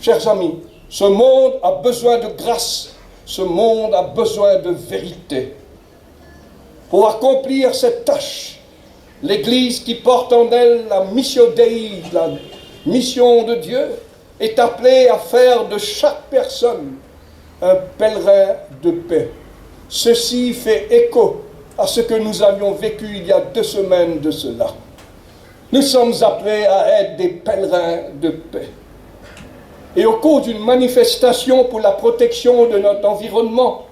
Chers amis, ce monde a besoin de grâce, ce monde a besoin de vérité. Pour accomplir cette tâche, l'Église qui porte en elle la mission Dei, la mission de Dieu, est appelée à faire de chaque personne un pèlerin de paix. Ceci fait écho à ce que nous avions vécu il y a 2 semaines de cela. Nous sommes appelés à être des pèlerins de paix. Et au cours d'une manifestation pour la protection de notre environnement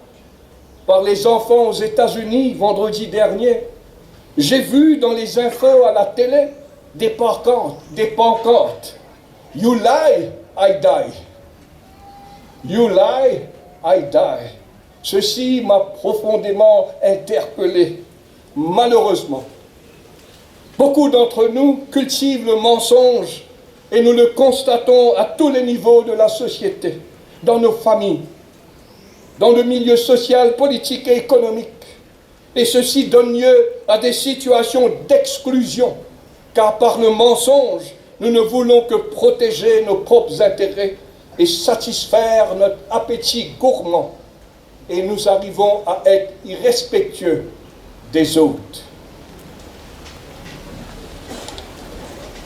par les enfants aux États-Unis vendredi dernier, j'ai vu dans les infos à la télé des pancartes. You lie, I die. You lie, I die. Ceci m'a profondément interpellé. Malheureusement, beaucoup d'entre nous cultivent le mensonge et nous le constatons à tous les niveaux de la société, dans nos familles, dans le milieu social, politique et économique. Et ceci donne lieu à des situations d'exclusion, car par le mensonge, nous ne voulons que protéger nos propres intérêts et satisfaire notre appétit gourmand. Et nous arrivons à être irrespectueux des autres.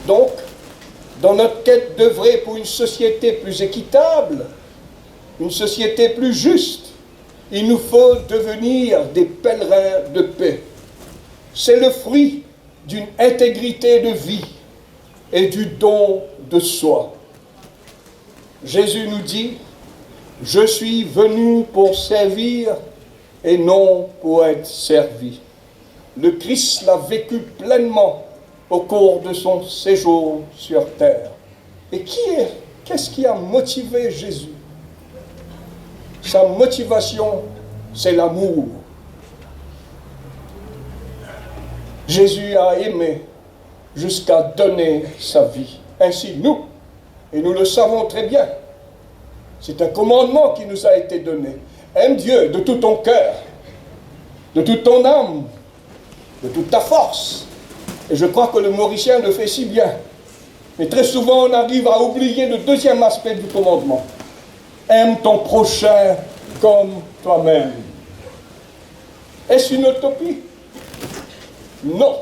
Donc, dans notre quête d'œuvrer pour une société plus équitable, une société plus juste, il nous faut devenir des pèlerins de paix. C'est le fruit d'une intégrité de vie et du don de soi. Jésus nous dit, « Je suis venu pour servir et non pour être servi. » Le Christ l'a vécu pleinement au cours de son séjour sur terre. Et qu'est-ce qui a motivé Jésus? Sa motivation, c'est l'amour. Jésus a aimé jusqu'à donner sa vie. Ainsi, nous, et nous le savons très bien, c'est un commandement qui nous a été donné. Aime Dieu de tout ton cœur, de toute ton âme, de toute ta force. Et je crois que le Mauricien le fait si bien. Mais très souvent, on arrive à oublier le deuxième aspect du commandement. Aime ton prochain comme toi-même. Est-ce une utopie? Non.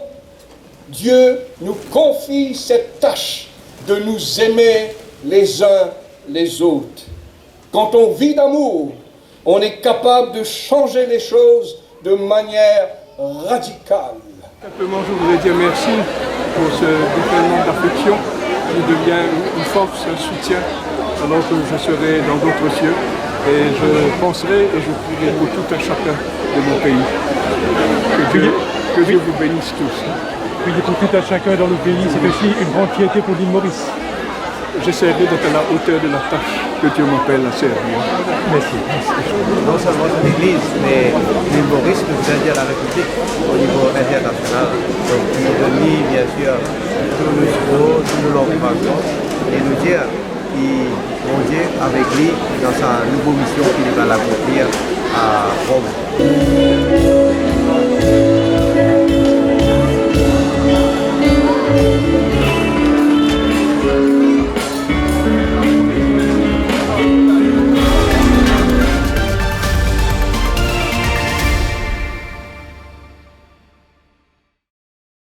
Dieu nous confie cette tâche de nous aimer les uns les autres. Quand on vit d'amour, on est capable de changer les choses de manière radicale. Simplement, je voudrais dire merci pour ce déferlement d'affection qui devient une force, un soutien, alors que je serai dans d'autres cieux. Et je penserai et je prierai pour tout un chacun de mon pays. Que Dieu vous bénisse tous. Prier pour tout un chacun dans le pays, c'est aussi une grande fierté pour l'île Maurice. J'essaierai d'être à la hauteur de la tâche que Dieu m'appelle à servir. Merci. Non seulement de l'Église, mais l'île Maurice nous aide à la République au niveau international. Donc nous donner bien sûr tout le support, tout l'encouragement et nous dire mon Dieu avec lui dans sa nouvelle mission qu'il va l'accomplir à Rome.